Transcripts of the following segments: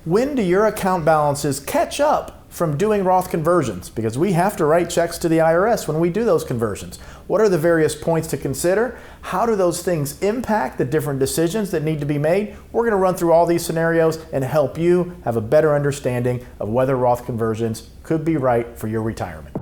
When do your account balances catch up from doing Roth conversions? Because we have to write checks to the IRS when we do those conversions. What are the various points to consider? How do those things impact the different decisions that need to be made? We're going to run through all these scenarios and help you have a better understanding of whether Roth conversions could be right for your retirement.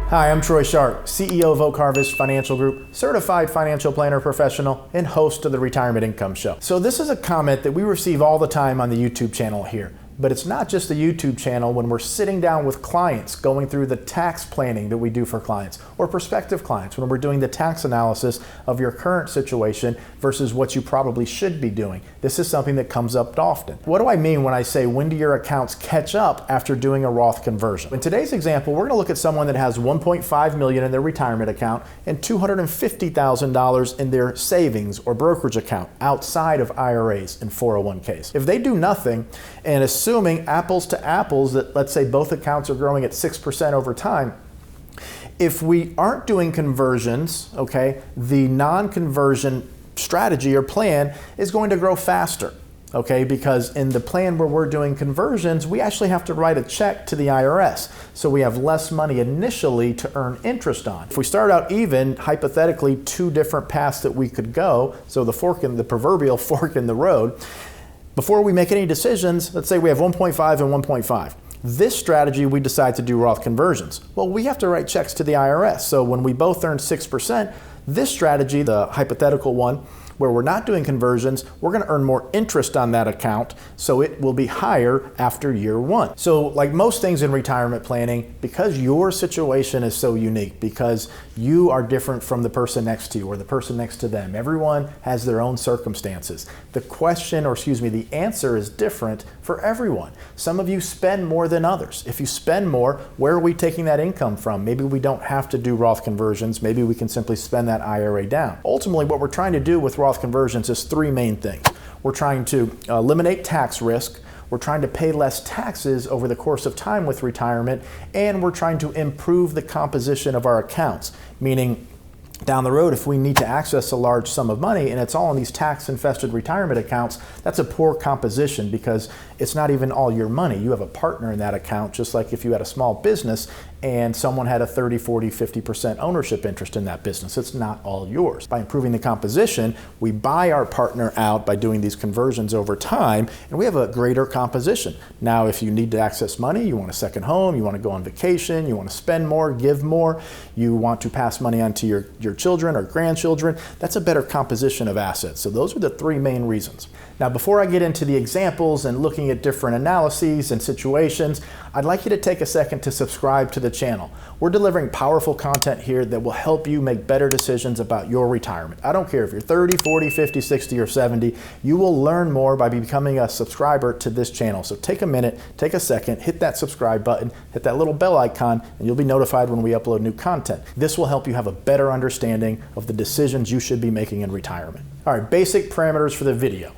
Hi, I'm Troy Sharp, CEO of Oak Harvest Financial Group, certified financial planner professional, and host of the Retirement Income Show. So this is a comment that we receive all the time on the YouTube channel here. But it's not just the YouTube channel when we're sitting down with clients going through the tax planning that we do for clients or prospective clients when we're doing the tax analysis of your current situation versus what you probably should be doing. This is something that comes up often. What do I mean when I say when do your accounts catch up after doing a Roth conversion? In today's example, we're going to look at someone that has $1.5 million in their retirement account and $250,000 in their savings or brokerage account outside of IRAs and 401ks. If they do nothing and assuming apples to apples that let's say both accounts are growing at 6% over time, if we aren't doing conversions, okay, the non-conversion strategy or plan is going to grow faster, okay, because in the plan where we're doing conversions, we actually have to write a check to the IRS. So we have less money initially to earn interest on. If we start out even, hypothetically, two different paths that we could go, so the proverbial fork in the road, before we make any decisions, let's say we have 1.5 and 1.5. This strategy, we decide to do Roth conversions. Well, we have to write checks to the IRS. So when we both earn 6%, this strategy, the hypothetical one, where we're not doing conversions, we're going to earn more interest on that account, so it will be higher after year one. So like most things in retirement planning, because your situation is so unique, because you are different from the person next to you or the person next to them, everyone has their own circumstances. The answer is different for everyone. Some of you spend more than others. If you spend more, where are we taking that income from? Maybe we don't have to do Roth conversions. Maybe we can simply spend that IRA down. Ultimately, what we're trying to do with Roth conversions is three main things. We're trying to eliminate tax risk, we're trying to pay less taxes over the course of time with retirement, and we're trying to improve the composition of our accounts, meaning down the road, if we need to access a large sum of money and it's all in these tax-infested retirement accounts, that's a poor composition because it's not even all your money. You have a partner in that account, just like if you had a small business and someone had a 30, 40, 50% ownership interest in that business. It's not all yours. By improving the composition, we buy our partner out by doing these conversions over time, and we have a greater composition. Now, if you need to access money, you want a second home, you want to go on vacation, you want to spend more, give more, you want to pass money on to your children or grandchildren, that's a better composition of assets. So those are the three main reasons. Now, before I get into the examples and looking at different analyses and situations, I'd like you to take a second to subscribe to the channel. We're delivering powerful content here that will help you make better decisions about your retirement. I don't care if you're 30, 40, 50, 60, or 70, you will learn more by becoming a subscriber to this channel. So take a minute, take a second, hit that subscribe button, hit that little bell icon, and you'll be notified when we upload new content. This will help you have a better understanding of the decisions you should be making in retirement. All right, basic parameters for the video.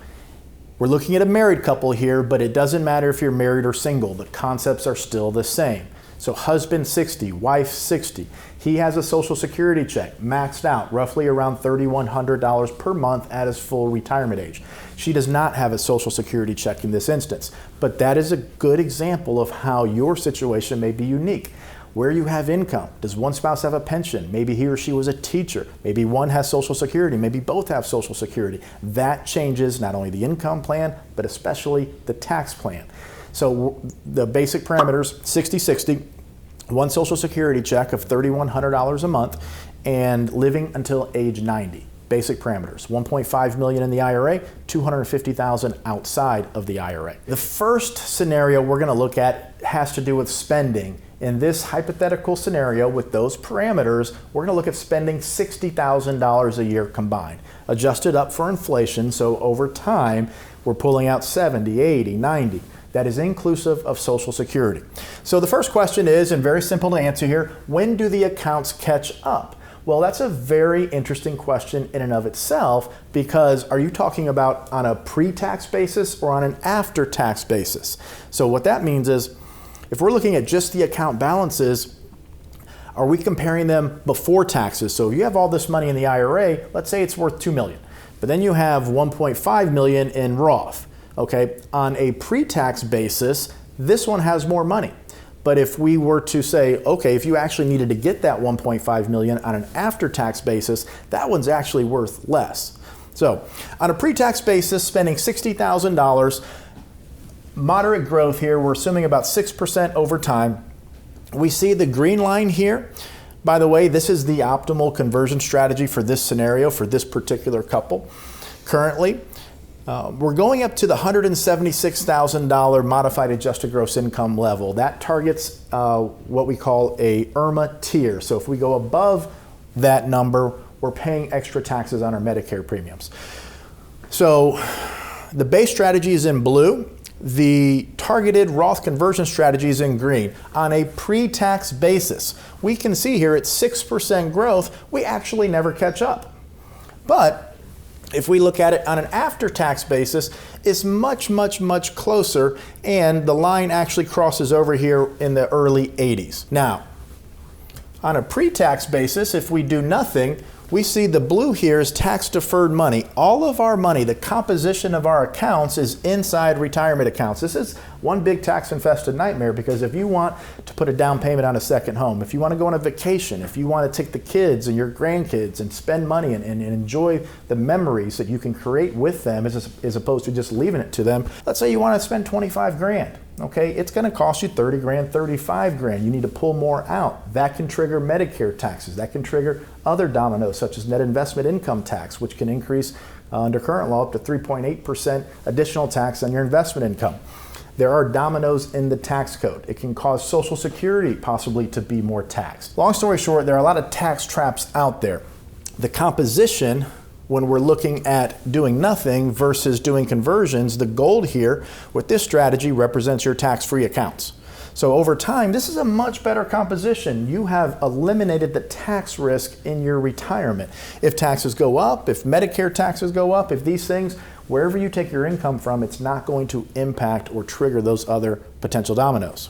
We're looking at a married couple here, but it doesn't matter if you're married or single. The concepts are still the same. So husband 60, wife 60. He has a Social Security check maxed out, roughly around $3,100 per month at his full retirement age. She does not have a Social Security check in this instance, but that is a good example of how your situation may be unique. Where you have income, does one spouse have a pension? Maybe he or she was a teacher. Maybe one has Social Security. Maybe both have Social Security. That changes not only the income plan, but especially the tax plan. So the basic parameters, 60-60, one Social Security check of $3,100 a month, and living until age 90. Basic parameters, 1.5 million in the IRA, 250,000 outside of the IRA. The first scenario we're going to look at has to do with spending. In this hypothetical scenario with those parameters, we're going to look at spending $60,000 a year combined, adjusted up for inflation. So over time, we're pulling out 70, 80, 90. That is inclusive of Social Security. So the first question is, and very simple to answer here, when do the accounts catch up? Well, that's a very interesting question in and of itself, because are you talking about on a pre-tax basis or on an after-tax basis? So what that means is, if we're looking at just the account balances, are we comparing them before taxes? So if you have all this money in the IRA, let's say it's worth $2 million, but then you have $1.5 million in Roth. Okay, on a pre-tax basis, this one has more money. But if we were to say, okay, if you actually needed to get that $1.5 million on an after-tax basis, that one's actually worth less. So on a pre-tax basis, spending $60,000, moderate growth here, we're assuming about 6% over time. We see the green line here. By the way, this is the optimal conversion strategy for this scenario, for this particular couple. Currently, we're going up to the $176,000 modified adjusted gross income level. That targets what we call a IRMA tier. So if we go above that number, we're paying extra taxes on our Medicare premiums. So the base strategy is in blue. The targeted Roth conversion strategy is in green. On a pre-tax basis, we can see here at 6% growth, we actually never catch up. But if we look at it on an after-tax basis, it's much, much, much closer, and the line actually crosses over here in the early 80s. Now, on a pre-tax basis, if we do nothing, we see the blue here is tax-deferred money. All of our money, the composition of our accounts, is inside retirement accounts. This is one big tax-infested nightmare, because if you want to put a down payment on a second home, if you want to go on a vacation, if you want to take the kids and your grandkids and spend money and enjoy the memories that you can create with them as opposed to just leaving it to them, let's say you want to spend 25 grand. Okay, it's going to cost you 30 grand, 35 grand. You need to pull more out. That can trigger Medicare taxes. That can trigger other dominoes, such as net investment income tax, which can increase under current law up to 3.8% additional tax on your investment income. There are dominoes in the tax code. It can cause Social Security possibly to be more taxed. Long story short, there are a lot of tax traps out there. The composition, when we're looking at doing nothing versus doing conversions, the gold here with this strategy represents your tax-free accounts. So over time, this is a much better composition. You have eliminated the tax risk in your retirement. If taxes go up, if Medicare taxes go up, if these things, wherever you take your income from, it's not going to impact or trigger those other potential dominoes.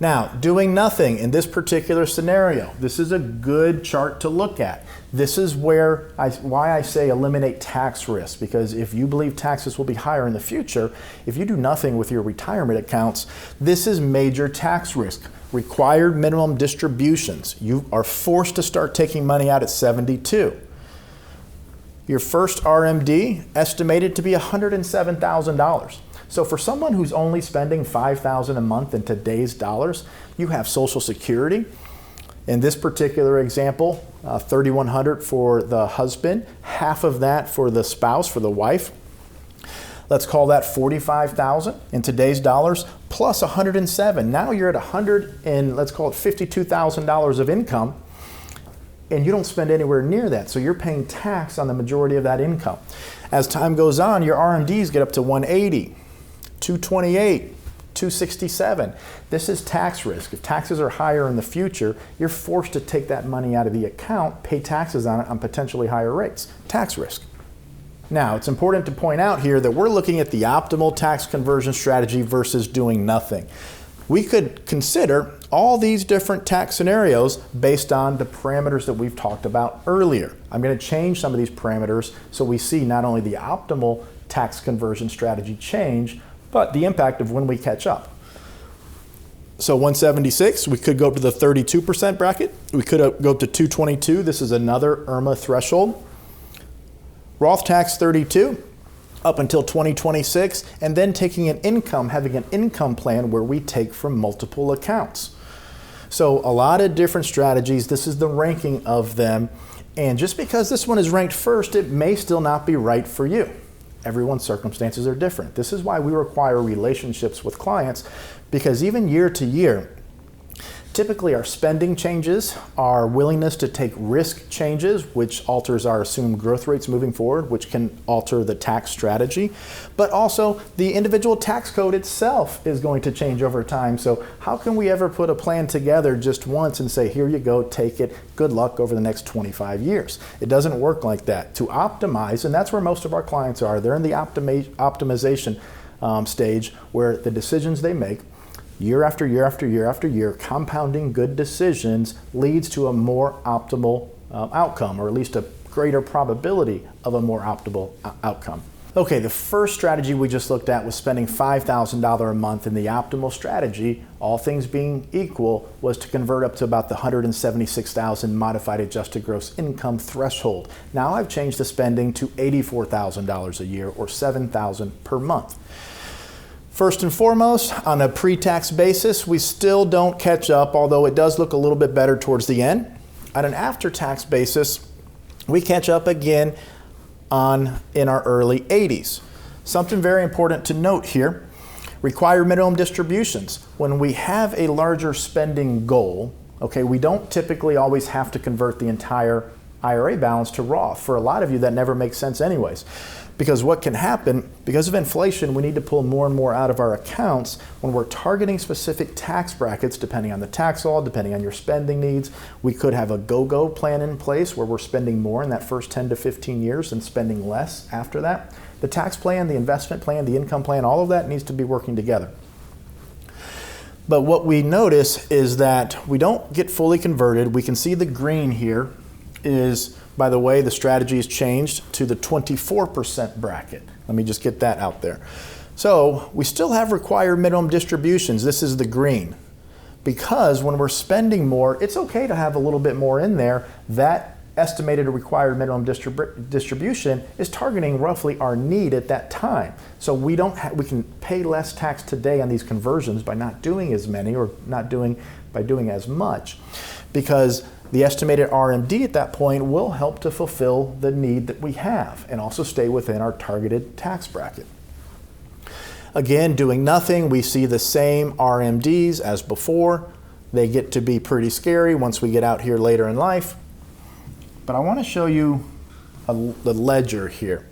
Now, doing nothing in this particular scenario, this is a good chart to look at. This is why I say eliminate tax risk, because if you believe taxes will be higher in the future, if you do nothing with your retirement accounts, this is major tax risk. Required minimum distributions. You are forced to start taking money out at 72. Your first RMD estimated to be $107,000. So for someone who's only spending $5,000 a month in today's dollars, you have Social Security. In this particular example, $3,100 for the husband, half of that for the spouse, for the wife. Let's call that $45,000 in today's dollars, plus $107,000. Now you're at $100 and let's call it $52,000 of income, and you don't spend anywhere near that. So you're paying tax on the majority of that income. As time goes on, your RMDs get up to $180,000. $228,000, $267,000. This is tax risk. If taxes are higher in the future, you're forced to take that money out of the account, pay taxes on it on potentially higher rates. Tax risk. Now, it's important to point out here that we're looking at the optimal tax conversion strategy versus doing nothing. We could consider all these different tax scenarios based on the parameters that we've talked about earlier. I'm going to change some of these parameters so we see not only the optimal tax conversion strategy change, but the impact of when we catch up. So 176, we could go up to the 32% bracket. We could go up to 222. This is another IRMA threshold. Roth tax 32 up until 2026, and then taking having an income plan where we take from multiple accounts. So a lot of different strategies. This is the ranking of them. And just because this one is ranked first, it may still not be right for you. Everyone's circumstances are different. This is why we require relationships with clients, because even year to year, Typically our spending changes, our willingness to take risk changes, which alters our assumed growth rates moving forward, which can alter the tax strategy. But also the individual tax code itself is going to change over time. So how can we ever put a plan together just once and say, here you go, take it, good luck over the next 25 years? It doesn't work like that. To optimize, and that's where most of our clients are, they're in the optimization stage where the decisions they make year after year after year after year, compounding good decisions leads to a more optimal outcome, or at least a greater probability of a more optimal outcome. Okay, the first strategy we just looked at was spending $5,000 a month, and the optimal strategy, all things being equal, was to convert up to about the $176,000 modified adjusted gross income threshold. Now I've changed the spending to $84,000 a year, or $7,000 per month. First and foremost, on a pre-tax basis, we still don't catch up, although it does look a little bit better towards the end. On an after-tax basis, we catch up again in our early 80s. Something very important to note here, required minimum distributions. When we have a larger spending goal, okay, we don't typically always have to convert the entire IRA balance to Roth. For a lot of you, that never makes sense anyways. Because what can happen, because of inflation, we need to pull more and more out of our accounts when we're targeting specific tax brackets, depending on the tax law, depending on your spending needs. We could have a go-go plan in place where we're spending more in that first 10 to 15 years and spending less after that. The tax plan, the investment plan, the income plan, all of that needs to be working together. But what we notice is that we don't get fully converted. We can see the green here is, by the way, the strategy has changed to the 24% bracket. Let me just get that out there. So we still have required minimum distributions. This is the green. Because when we're spending more, it's okay to have a little bit more in there. That estimated required minimum distribution is targeting roughly our need at that time. So we can pay less tax today on these conversions by not doing as many, or by doing as much, because the estimated RMD at that point will help to fulfill the need that we have and also stay within our targeted tax bracket. Again, doing nothing, we see the same RMDs as before. They get to be pretty scary once we get out here later in life. But I want to show you the ledger here.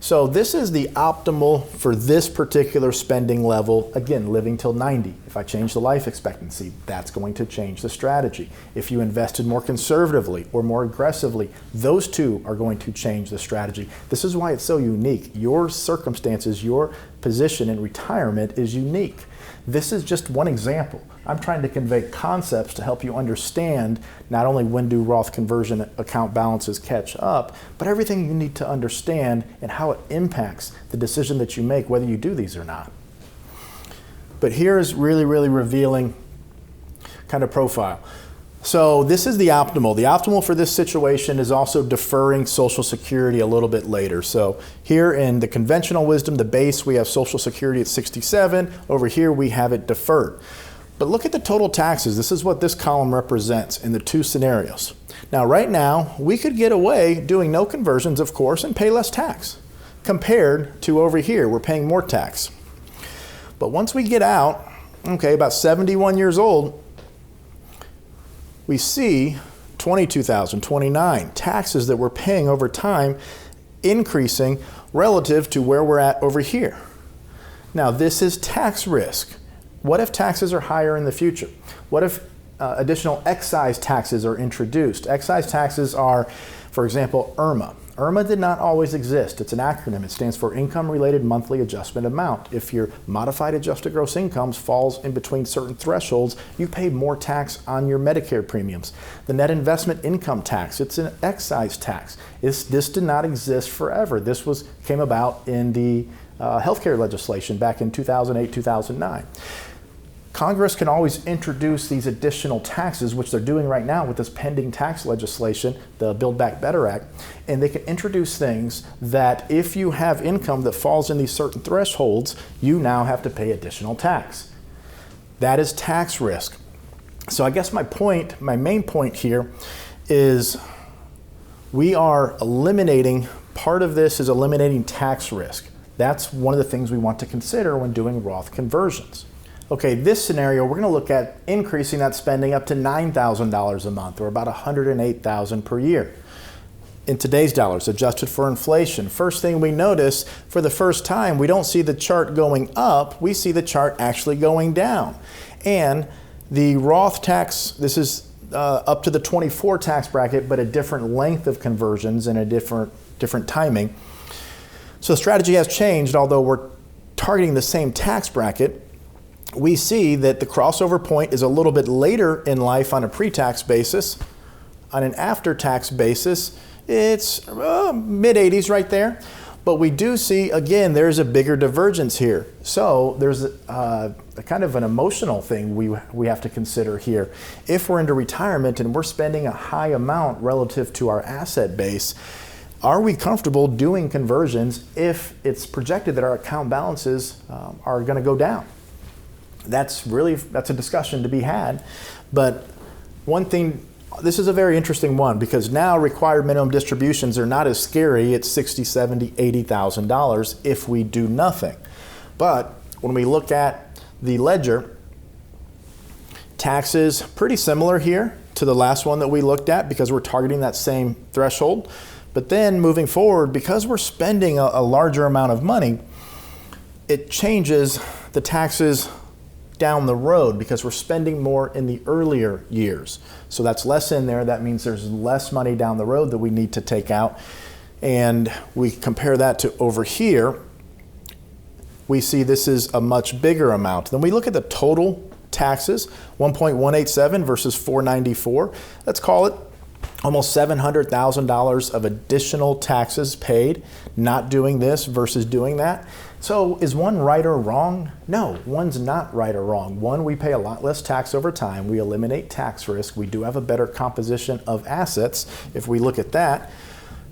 So this is the optimal for this particular spending level. Again, living till 90. If I change the life expectancy, that's going to change the strategy. If you invested more conservatively or more aggressively, those two are going to change the strategy. This is why it's so unique. Your circumstances, your position in retirement is unique. This is just one example. I'm trying to convey concepts to help you understand not only when do Roth conversion account balances catch up, but everything you need to understand and how it impacts the decision that you make, whether you do these or not. But here is really, really revealing kind of profile. So this is the optimal. The optimal for this situation is also deferring Social Security a little bit later. So here in the conventional wisdom, the base, we have Social Security at 67. Over here, we have it deferred. But look at the total taxes. This is what this column represents in the two scenarios. Now, right now, we could get away doing no conversions, of course, and pay less tax compared to over here. We're paying more tax. But once we get out, okay, about 71 years old, we see 22,000, 29 taxes that we're paying over time increasing relative to where we're at over here. Now, this is tax risk. What if taxes are higher in the future? What if additional excise taxes are introduced? Excise taxes are, for example, IRMA. IRMA did not always exist. It's an acronym. It stands for Income Related Monthly Adjustment Amount. If your modified adjusted gross incomes falls in between certain thresholds, you pay more tax on your Medicare premiums. The net investment income tax, it's an excise tax. This did not exist forever. This came about in the healthcare legislation back in 2008, 2009. Congress can always introduce these additional taxes, which they're doing right now with this pending tax legislation, the Build Back Better Act, and they can introduce things that if you have income that falls in these certain thresholds, you now have to pay additional tax. That is tax risk. So I guess my main point here is we are eliminating, part of this is eliminating tax risk. That's one of the things we want to consider when doing Roth conversions. Okay, this scenario, we're going to look at increasing that spending up to $9,000 a month, or about $108,000 per year. In today's dollars, adjusted for inflation, first thing we notice, for the first time, we don't see the chart going up, we see the chart actually going down. And the Roth tax, this is up to the 24 tax bracket, but a different length of conversions and a different timing. So the strategy has changed, although we're targeting the same tax bracket. We see that the crossover point is a little bit later in life on a pre-tax basis. On an after-tax basis, it's mid-80s right there. But we do see, again, there's a bigger divergence here. So there's a kind of an emotional thing we have to consider here. If we're into retirement and we're spending a high amount relative to our asset base, are we comfortable doing conversions if it's projected that our account balances are going to go down? That's a discussion to be had. But one thing, this is a very interesting one, because now required minimum distributions are not as scary at $60,000, $70,000, $80,000 if we do nothing. But when we look at the ledger, taxes pretty similar here to the last one that we looked at, because we're targeting that same threshold. But then moving forward, because we're spending a larger amount of money, it changes the taxes down the road because we're spending more in the earlier years. So that's less in there. That means there's less money down the road that we need to take out. And we compare that to over here, we see this is a much bigger amount. Then we look at the total taxes, 1.187 versus 494. Let's call it almost $700,000 of additional taxes paid, not doing this versus doing that. So is one right or wrong? No, one's not right or wrong. One, we pay a lot less tax over time. We eliminate tax risk. We do have a better composition of assets. If we look at that,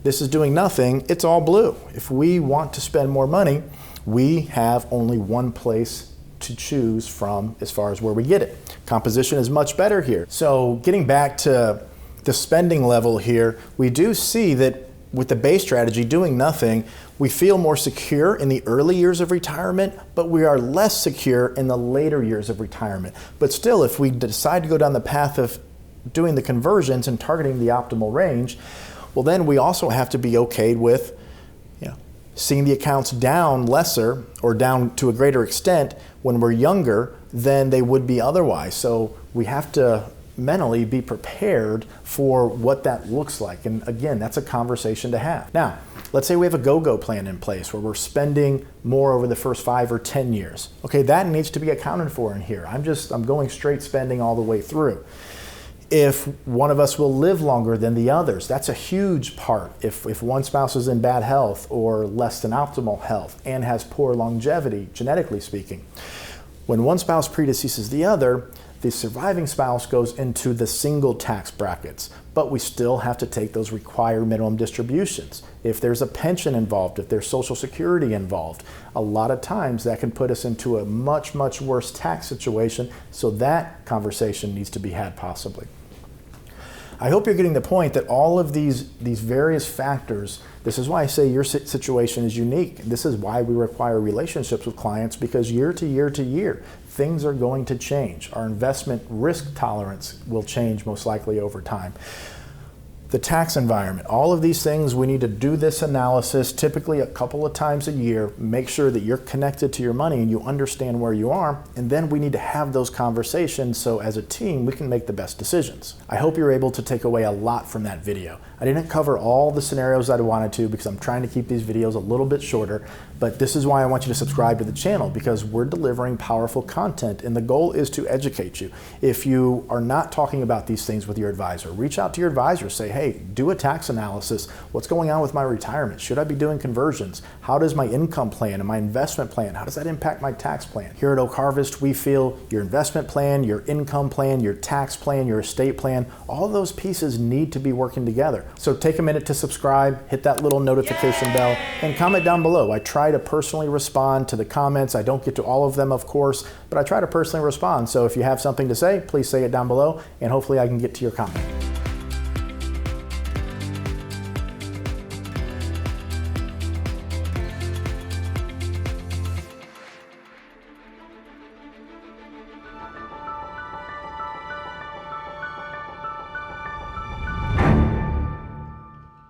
this is doing nothing. It's all blue. If we want to spend more money, we have only one place to choose from as far as where we get it. Composition is much better here. So getting back to the spending level here, we do see that with the base strategy, doing nothing, we feel more secure in the early years of retirement, but we are less secure in the later years of retirement. But still, if we decide to go down the path of doing the conversions and targeting the optimal range, well, then we also have to be okay with seeing the accounts down lesser or down to a greater extent when we're younger than they would be otherwise. So we have to mentally be prepared for what that looks like. And again, that's a conversation to have. Now, let's say we have a go-go plan in place where we're spending more over the first 5 or 10 years. Okay, that needs to be accounted for in here. I'm going straight spending all the way through. If one of us will live longer than the others, that's a huge part. If one spouse is in bad health or less than optimal health and has poor longevity, genetically speaking, when one spouse predeceases the other, the surviving spouse goes into the single tax brackets, but we still have to take those required minimum distributions. If there's a pension involved, if there's Social Security involved, a lot of times that can put us into a much, much worse tax situation, so that conversation needs to be had possibly. I hope you're getting the point that all of these various factors, this is why I say your situation is unique. This is why we require relationships with clients, because year to year to year, things are going to change. Our investment risk tolerance will change most likely over time. The tax environment, all of these things, we need to do this analysis typically a couple of times a year, make sure that you're connected to your money and you understand where you are, and then we need to have those conversations so as a team we can make the best decisions. I hope you're able to take away a lot from that video. I didn't cover all the scenarios that I wanted to because I'm trying to keep these videos a little bit shorter, but this is why I want you to subscribe to the channel, because we're delivering powerful content and the goal is to educate you. If you are not talking about these things with your advisor, reach out to your advisor, say, hey, do a tax analysis. What's going on with my retirement? Should I be doing conversions? How does my income plan and my investment plan, how does that impact my tax plan? Here at Oak Harvest, we feel your investment plan, your income plan, your tax plan, your estate plan, all those pieces need to be working together. So take a minute to subscribe, hit that little notification bell, and comment down below. I try to personally respond to the comments. I don't get to all of them, of course, but I try to personally respond. So if you have something to say, please say it down below, and hopefully I can get to your comment.